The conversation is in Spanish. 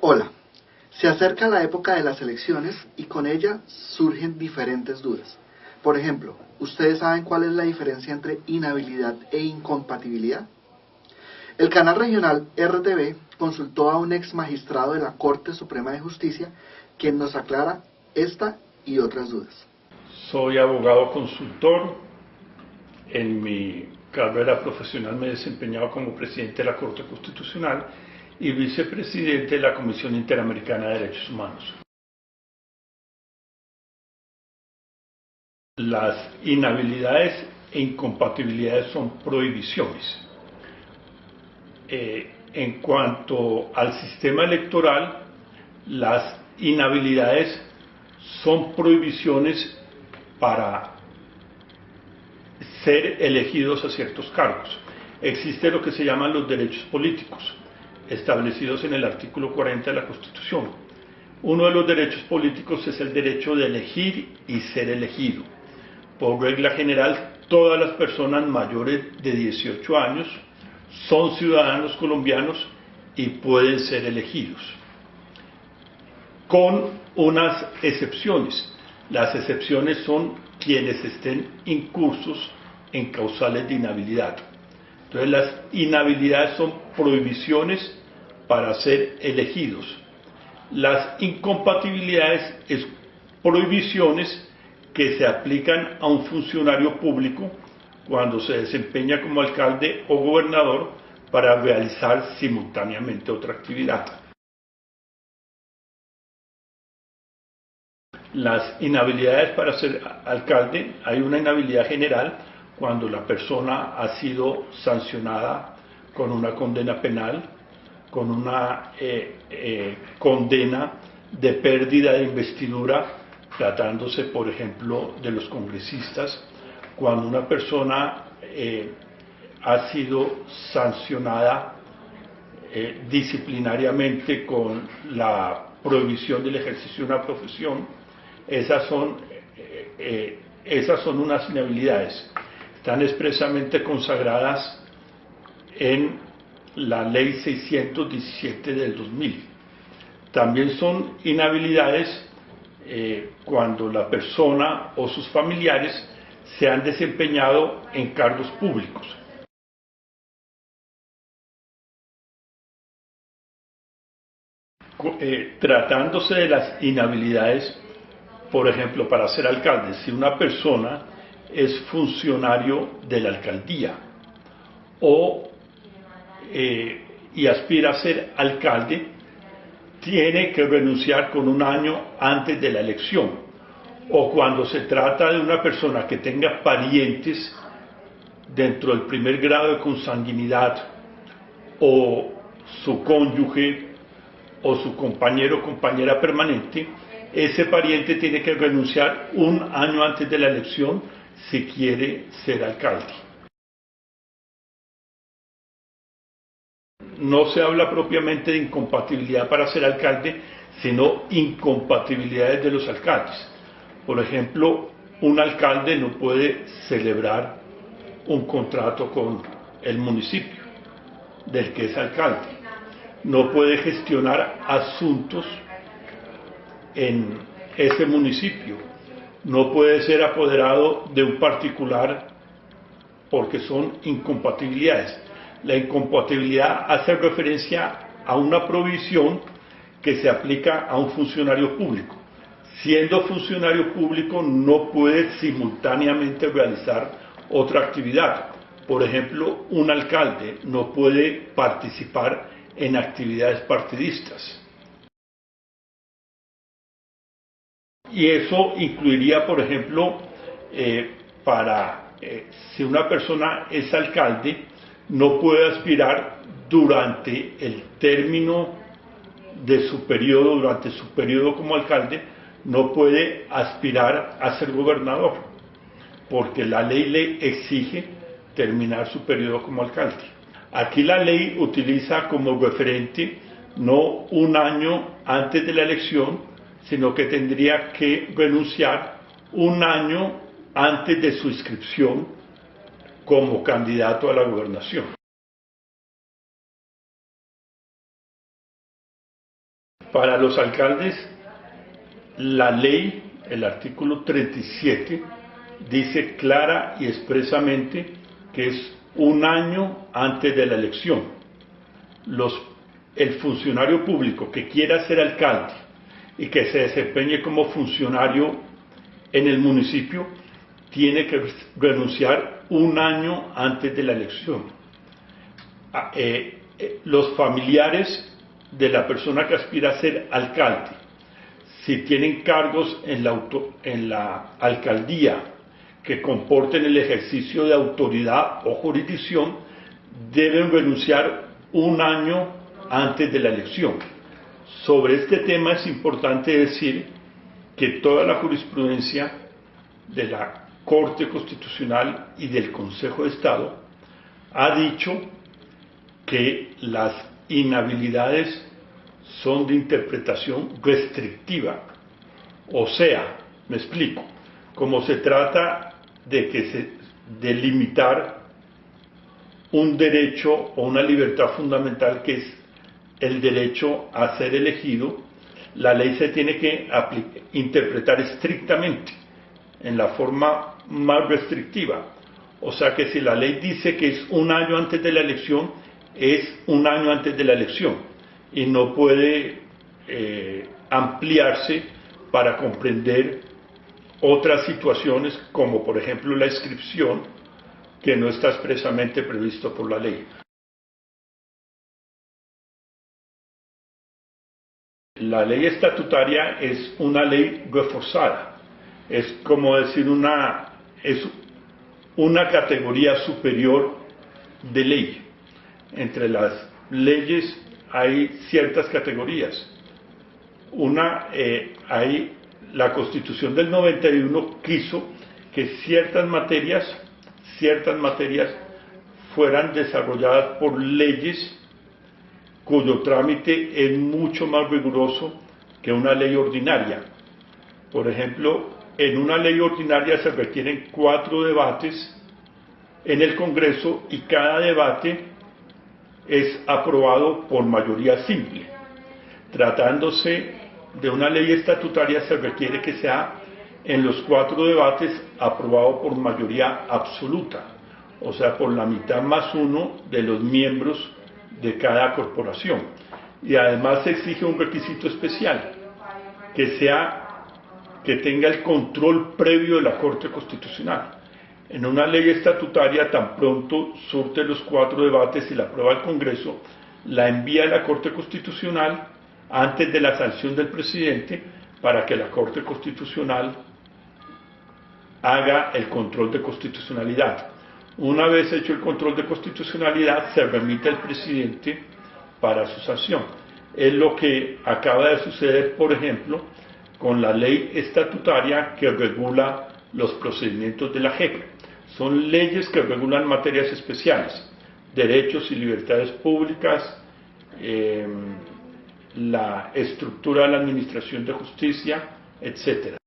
Hola, se acerca la época de las elecciones y con ella surgen diferentes dudas. Por ejemplo, ¿ustedes saben cuál es la diferencia entre inhabilidad e incompatibilidad? El canal regional RTV consultó a un ex magistrado de la Corte Suprema de Justicia, quien nos aclara esta y otras dudas. Soy abogado consultor. En mi carrera profesional me he desempeñado como presidente de la Corte Constitucional y vicepresidente de la Comisión Interamericana de Derechos Humanos. Las inhabilidades e incompatibilidades son prohibiciones. En cuanto al sistema electoral, las inhabilidades son prohibiciones para ser elegidos a ciertos cargos. Existe lo que se llaman los derechos políticos, establecidos en el artículo 40 de la Constitución. Uno de los derechos políticos es el derecho de elegir y ser elegido. Por regla general, todas las personas mayores de 18 años son ciudadanos colombianos y pueden ser elegidos, con unas excepciones. Las excepciones son quienes estén incursos en causales de inhabilidad. Entonces, las inhabilidades son prohibiciones para ser elegidos. Las incompatibilidades es prohibiciones que se aplican a un funcionario público cuando se desempeña como alcalde o gobernador para realizar simultáneamente otra actividad. Las inhabilidades para ser alcalde, hay una inhabilidad general cuando la persona ha sido sancionada con una condena penal, con una condena de pérdida de investidura, tratándose por ejemplo de los congresistas, cuando una persona ha sido sancionada disciplinariamente con la prohibición del ejercicio de una profesión. Esas son unas inhabilidades. Están expresamente consagradas en la Ley 617 del 2000. También son inhabilidades cuando la persona o sus familiares se han desempeñado en cargos públicos. Tratándose de las inhabilidades, por ejemplo, para ser alcalde, si una persona es funcionario de la alcaldía y aspira a ser alcalde, tiene que renunciar con un año antes de la elección. O cuando se trata de una persona que tenga parientes dentro del primer grado de consanguinidad, o su cónyuge, o su compañero o compañera permanente, ese pariente tiene que renunciar un año antes de la elección si quiere ser alcalde. No se habla propiamente de incompatibilidad para ser alcalde, sino incompatibilidades de los alcaldes. Por ejemplo, un alcalde no puede celebrar un contrato con el municipio del que es alcalde. No puede gestionar asuntos en ese municipio. No puede ser apoderado de un particular porque son incompatibilidades. La incompatibilidad hace referencia a una provisión que se aplica a un funcionario público. Siendo funcionario público no puede simultáneamente realizar otra actividad. Por ejemplo, un alcalde no puede participar en actividades partidistas. Y eso incluiría, por ejemplo, si una persona es alcalde, no puede aspirar durante el término de su periodo, durante su periodo como alcalde, no puede aspirar a ser gobernador, porque la ley le exige terminar su periodo como alcalde. Aquí la ley utiliza como referente no un año antes de la elección, sino que tendría que renunciar un año antes de su inscripción como candidato a la gobernación. Para los alcaldes, la ley, el artículo 37, dice clara y expresamente que es un año antes de la elección. El funcionario público que quiera ser alcalde y que se desempeñe como funcionario en el municipio tiene que renunciar un año antes de la elección. Los familiares de la persona que aspira a ser alcalde, si tienen cargos en la alcaldía que comporten el ejercicio de autoridad o jurisdicción, deben renunciar un año antes de la elección. Sobre este tema es importante decir que toda la jurisprudencia de la Corte Constitucional y del Consejo de Estado ha dicho que las inhabilidades son de interpretación restrictiva. O sea, me explico, como se trata de limitar un derecho o una libertad fundamental que es el derecho a ser elegido, la ley se tiene que interpretar estrictamente, en la forma más restrictiva. O sea que si la ley dice que es un año antes de la elección, es un año antes de la elección y no puede ampliarse para comprender otras situaciones como por ejemplo la inscripción, que no está expresamente previsto por la ley. La ley estatutaria es una ley reforzada, es como decir es una categoría superior de ley. Entre las leyes hay ciertas categorías. La Constitución del 91 quiso que ciertas materias fueran desarrolladas por leyes cuyo trámite es mucho más riguroso que una ley ordinaria. Por ejemplo, en una ley ordinaria se requieren 4 debates en el Congreso y cada debate es aprobado por mayoría simple. Tratándose de una ley estatutaria se requiere que sea en los 4 debates aprobado por mayoría absoluta, o sea, por la mitad más 1 de los miembros de cada corporación. Y además se exige un requisito especial, que tenga el control previo de la Corte Constitucional. En una ley estatutaria, tan pronto surte los 4 debates y la aprueba el Congreso, la envía a la Corte Constitucional antes de la sanción del presidente para que la Corte Constitucional haga el control de constitucionalidad. Una vez hecho el control de constitucionalidad, se remite al presidente para su sanción. Es lo que acaba de suceder, por ejemplo, con la ley estatutaria que regula los procedimientos de la JEP. Son leyes que regulan materias especiales, derechos y libertades públicas, la estructura de la administración de justicia, etc.